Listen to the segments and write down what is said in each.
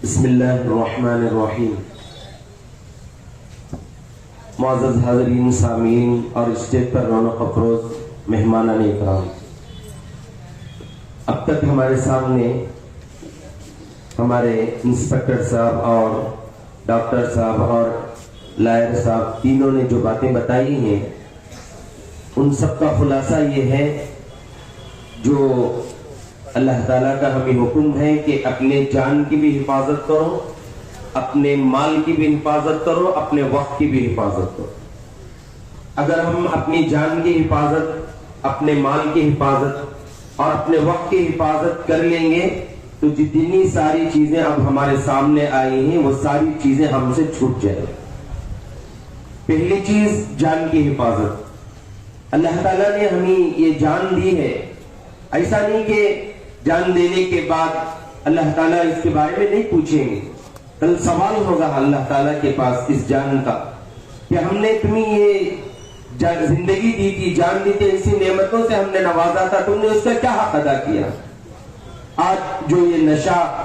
بسم اللہ الرحمن الرحیم۔ معزز حاضرین، سامعین اور اسٹیج پر رونق افروز مہمانان اکرام، اب تک ہمارے سامنے ہمارے انسپکٹر صاحب اور ڈاکٹر صاحب اور لائر صاحب تینوں نے جو باتیں بتائی ہیں، ان سب کا خلاصہ یہ ہے جو اللہ تعالیٰ کا ہمیں حکم ہے کہ اپنے جان کی بھی حفاظت کرو، اپنے مال کی بھی حفاظت کرو، اپنے وقت کی بھی حفاظت کرو۔ اگر ہم اپنی جان کی حفاظت، اپنے مال کی حفاظت اور اپنے وقت کی حفاظت کر لیں گے تو جتنی ساری چیزیں اب ہمارے سامنے آئی ہیں وہ ساری چیزیں ہم سے چھوٹ جائیں۔ پہلی چیز جان کی حفاظت۔ اللہ تعالیٰ نے ہمیں یہ جان دی ہے، ایسا نہیں کہ جان دینے کے بعد اللہ تعالیٰ اس کے بارے میں نہیں پوچھیں گے۔ کل سوال ہوگا اللہ تعالیٰ کے پاس اس جان کا کہ ہم نے تمہیں یہ زندگی دی تھی، جان دی تھی، اسی نعمتوں سے ہم نے نوازا تھا، تم نے اس کا کیا حق ادا کیا؟ آج جو یہ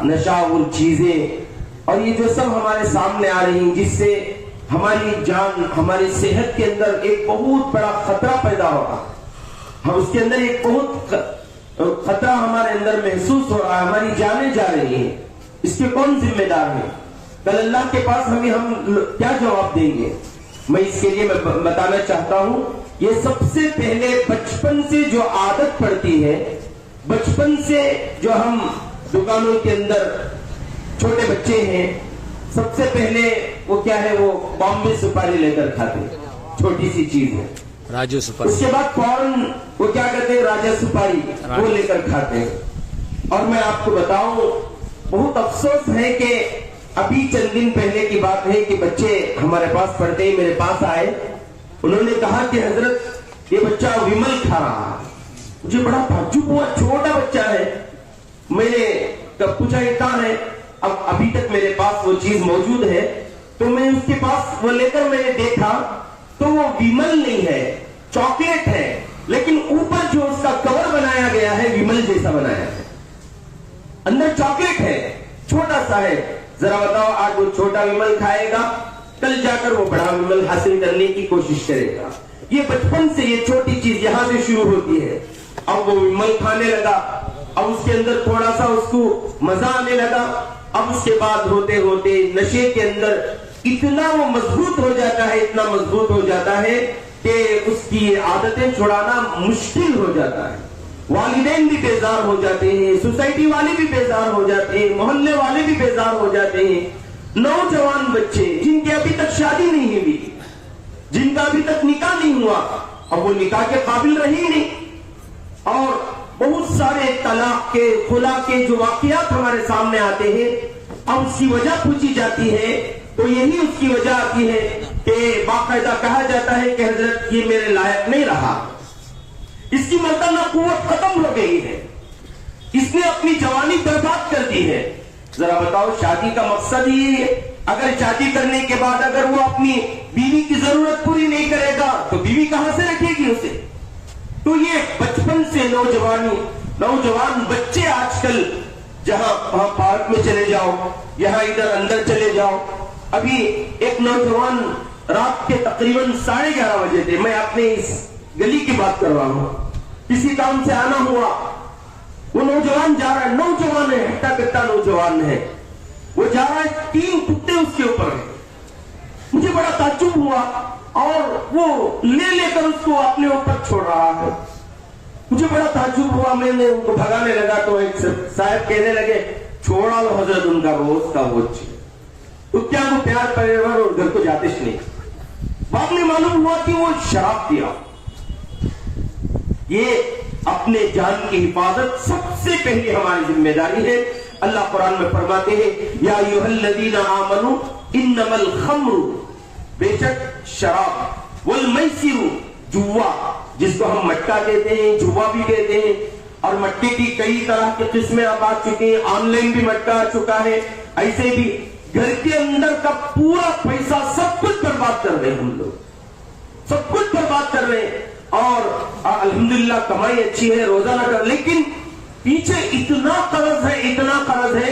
نشہ اور چیزیں اور یہ جو سب ہمارے سامنے آ رہی ہیں، جس سے ہماری جان، ہماری صحت کے اندر ایک بہت بڑا خطرہ پیدا ہوگا، ہم اس کے اندر ایک بہت خطرہ ہمارے اندر محسوس ہو رہا ہے، ہماری جانیں جا رہی ہیں، اس کے کون ذمہ دار ہے؟ کل اللہ کے پاس ہم کیا جواب دیں گے؟ میں اس کے لیے بتانا چاہتا ہوں، یہ سب سے پہلے بچپن سے جو عادت پڑتی ہے، بچپن سے جو ہم دکانوں کے اندر چھوٹے بچے ہیں، سب سے پہلے وہ کیا ہے، وہ بامبے سپاری لے کر کھاتے ہیں، چھوٹی سی چیز ہے، راجو سپاری۔ اس کے بعد فوراً وہ کیا کہتے ہیں، راجا سپاری، وہ لے کر کھاتے ہیں۔ اور میں آپ کو بتاؤں، بہت افسوس ہے کہ ابھی چند دن پہلے کی بات ہے کہ بچے ہمارے پاس پڑھتے ہی میرے پاس آئے، انہوں نے کہا کہ حضرت یہ بچہ ومل کھا رہا ہے۔ مجھے بڑا تعجب ہوا، چھوٹا بچہ ہے۔ میں نے پوچھا یہ کہاں ہے؟ اب ابھی تک میرے پاس وہ چیز موجود ہے، تو میں اس کے پاس وہ لے کر میں نے دیکھا تو وہ ومل نہیں ہے، چاکلیٹ ہے، لیکن اوپر جو اس کا کور بنایا گیا ہے ومل جیسا بنایا ہے، اندر چاکلیٹ ہے، چھوٹا سا ہے۔ ذرا بتاؤ، آج وہ چھوٹا ومل کھائے گا، کل جا کر وہ بڑا ومل حاصل کرنے کی کوشش کرے گا۔ یہ بچپن سے یہ چھوٹی چیز یہاں سے شروع ہوتی ہے۔ اب وہ ومل کھانے لگا، اب اس کے اندر تھوڑا سا اس کو مزہ آنے لگا، اب اس کے بعد ہوتے ہوتے نشے کے اندر اتنا وہ مضبوط ہو جاتا ہے، اتنا مضبوط ہو جاتا ہے کہ اس کی عادتیں چھڑانا مشکل ہو جاتا ہے۔ والدین بھی بیزار ہو جاتے ہیں، سوسائٹی والے بھی بیزار ہو جاتے ہیں، محلے والے بھی بیزار ہو جاتے ہیں۔ نوجوان بچے جن کی ابھی تک شادی نہیں ہوئی، جن کا ابھی تک نکاح نہیں ہوا، اب وہ نکاح کے قابل رہی نہیں، اور بہت سارے طلاق کے، خلا کے جو واقعات ہمارے سامنے آتے ہیں، اب اس کی وجہ پوچھی جاتی ہے تو یہی اس کی وجہ آتی ہے کہ باقاعدہ کہا جاتا ہے کہ حضرت یہ میرے لائق نہیں رہا، اس کی مرتبہ قوت ختم ہو گئی ہے، اس نے اپنی جوانی برباد کر دی ہے۔ ذرا بتاؤ، شادی کا مقصد یہ ہے، اگر شادی کرنے کے بعد اگر وہ اپنی بیوی کی ضرورت پوری نہیں کرے گا تو بیوی کہاں سے رکھے گی اسے؟ تو یہ بچپن سے نوجوان بچے آج کل جہاں وہاں پارک میں چلے جاؤ، یہاں ادھر اندر چلے جاؤ۔ ابھی ایک نوجوان رات کے تقریباً 11:30 بجے تھے، میں اپنے اس گلی کی بات کر رہا ہوں، کسی کام سے آنا ہوا، وہ نوجوان جا رہا ہے، نوجوان ہے، ہٹا کٹا نوجوان ہے، وہ جا رہا ہے، 3 کتے اس کے اوپر ہیں۔ مجھے بڑا تعجب ہوا، اور وہ لے کر اس کو اپنے اوپر چھوڑ رہا ہے۔ مجھے بڑا تعجب ہوا، میں نے ان کو بھگانے لگا تو ایک صاحب کہنے لگے، چھوڑا لو حضرت، ان کا روز کا وہ چیز، کتیا کو پیار کرے گا اور گھر کو جاتش نہیں۔ بعد میں معلوم ہوا کہ وہ شراب پیا۔ یہ اپنے جان کی حفاظت سب سے پہلی ہماری ذمہ داری ہے۔ اللہ قرآن میں فرماتے ہیں، یا ایھا الذین آمنوا انما الخمر، بے شک شراب، والمیسر، جوا، جس کو ہم مٹکا کہتے ہیں، جوا بھی کہتے ہیں، اور مٹکے کی کئی طرح کی قسمیں اب آ چکی ہیں، آن لائن بھی مٹکا آ چکا ہے، ایسے بھی گھر کے اندر کا پورا پیسہ سب کچھ برباد کر رہے ہیں، ہم لوگ سب کچھ برباد کر رہے ہیں، اور الحمدللہ کمائی اچھی ہے، روزانہ کر، لیکن پیچھے اتنا قرض ہے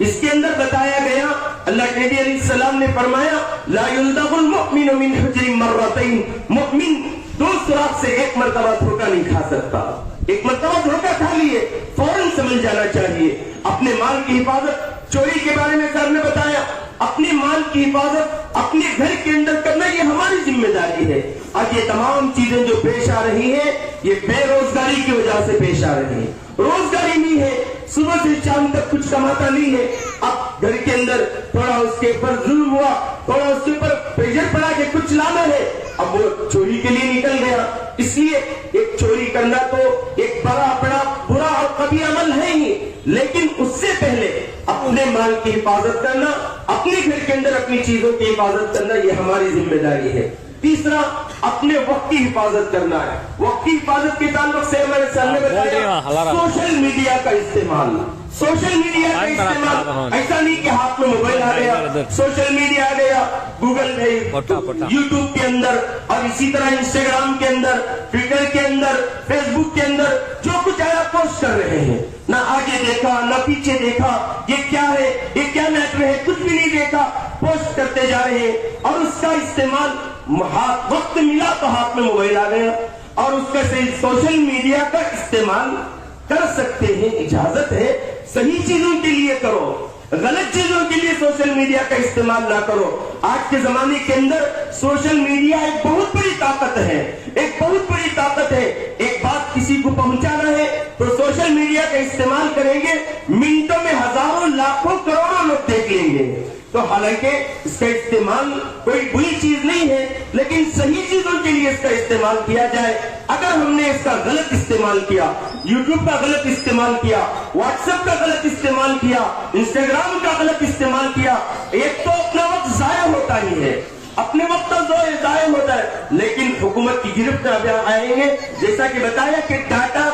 اس کے اندر بتایا گیا اللہ کے نبی علیہ السلام نے فرمایا لا يلدغ المؤمن من حجر مرتين، مؤمن دو سوراخ سے ایک مرتبہ دھوکہ نہیں کھا سکتا. ایک مرتبہ دھوکہ کھا لیے فوراً سمجھ جانا چاہیے. اپنے مال کی حفاظت، چوری کے بارے میں سر نے بتایا، اپنے مال کی حفاظت اپنے گھر کے اندر کرنا یہ ہماری ذمہ داری ہے. آج یہ تمام چیزیں جو پیش آ رہی ہیں یہ بے روزگاری کی وجہ سے پیش آ رہی ہیں. روزگاری نہیں ہے، صبح سے شام تک کچھ کماتا نہیں ہے. اب گھر کے اندر تھوڑا اس کے اوپر ظلم ہوا، تھوڑا اس کے اوپر پریشر پڑا کہ کچھ لانا ہے، اب وہ چوری کے لیے نکل گیا. اس لیے ایک چوری کرنا تو ایک بڑا برا اور کبھی عمل ہے ہی، لیکن اس سے پہلے اپنے مال کی حفاظت کرنا، اپنے گھر کے اندر اپنی چیزوں کی حفاظت کرنا یہ ہماری ذمہ داری ہے. تیسرا اپنے وقت کی حفاظت کرنا ہے. وقت کی حفاظت کے تعلق سے ہمارے سر نے بتایا سوشل میڈیا کا استعمال. سوشل میڈیا کا استعمال ایسا نہیں کہ ہاتھ میں موبائل آ گیا، سوشل میڈیا آ گیا، گوگل میں، یوٹیوب کے اندر، اور اسی طرح انسٹاگرام کے اندر، ٹویٹر کے اندر، فیس بک کے اندر جو کچھ آیا پوسٹ کر رہے ہیں. نہ آگے دیکھا نہ پیچھے دیکھا، یہ کیا ہے، یہ کیا میٹر ہے، کچھ بھی نہیں دیکھا، پوسٹ کرتے جا رہے ہیں. اور اس کا استعمال وقت ملا تو ہاتھ میں موبائل آ گیا، اور اس کا سوشل میڈیا کا استعمال کر سکتے ہیں، اجازت ہے. صحیح چیزوں کے لیے کرو، غلط چیزوں کے لیے سوشل میڈیا کا استعمال نہ کرو. آج کے زمانے کے اندر سوشل میڈیا ایک بہت بڑی طاقت ہے، ایک بہت بڑی طاقت ہے. ایک بات کسی کو پہنچانا ہے تو سوشل میڈیا کا استعمال کریں گے، منٹوں میں ہزاروں لاکھوں کروڑوں لوگ دیکھ لیں گے. تو حالانکہ اس کا استعمال کوئی بری چیز نہیں ہے، لیکن صحیح چیزوں کے لیے اس کا استعمال کیا جائے. اگر ہم نے اس کا غلط استعمال کیا، یوٹیوب کا غلط استعمال کیا، واٹس ایپ کا غلط استعمال کیا، انسٹاگرام کا غلط استعمال کیا، ایک تو اپنا وقت ضائع ہوتا ہی ہے، اپنے وقت ضائع ہوتا ہے، لیکن حکومت کی گرفت میں آئیں گے. جیسا کہ بتایا کہ ڈاٹا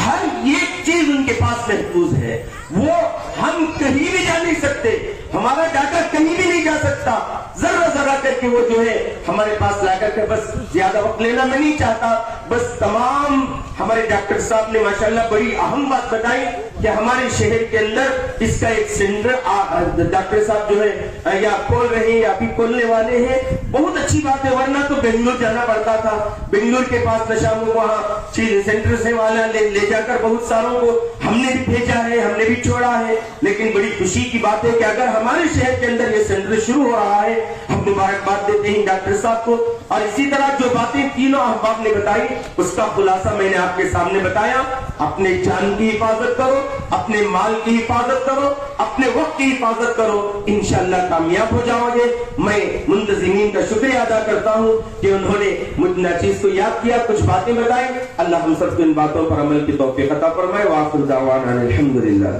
ہر ایک چیز ان کے پاس محفوظ ہے، وہ ہم کہیں بھی جا نہیں سکتے، ہمارا ڈاٹا کہیں بھی نہیں جا سکتا. ذرا ذرا کر کے وہ جو ہے ہمارے پاس لا کر کے، بس زیادہ وقت لینا میں نہیں چاہتا، بس تمام ہمارے ڈاکٹر صاحب نے ماشاءاللہ بڑی اہم بات بتائی کہ ہمارے شہر کے اندر اس کا ایک سینٹر ڈاکٹر صاحب جو ہے یا کھول رہے ہیں یا ابھی کھولنے والے ہیں. بہت اچھی بات ہے، ورنہ تو بنگلور جانا پڑتا تھا. بنگلور کے پاس نشامو وہاں سینٹر سے والا لے جا کر بہت ساروں کو ہم نے بھی بھیجا ہے، ہم نے بھی چھوڑا ہے. لیکن بڑی خوشی کی بات ہے کہ اگر ہمارے شہر کے اندر یہ سینٹر شروع ہو رہا ہے، ہم مبارکباد دیتے ہیں ڈاکٹر صاحب کو. اور اسی طرح جو باتیں تینوں احباب نے بتائی اس کا خلاصہ میں نے آپ کے سامنے بتایا. اپنے جان کی حفاظت کرو، اپنے مال کی حفاظت کرو، اپنے وقت کی حفاظت کرو، انشاءاللہ کامیاب ہو جاؤ گے. میں منتظمین کا شکریہ ادا کرتا ہوں کہ انہوں نے مجھ ناچیز کو یاد کیا، کچھ باتیں بتائیں. اللہ ہم سب کو ان باتوں پر عمل کی توفیق عطا فرمائے. وآخر دعوانا الحمدللہ.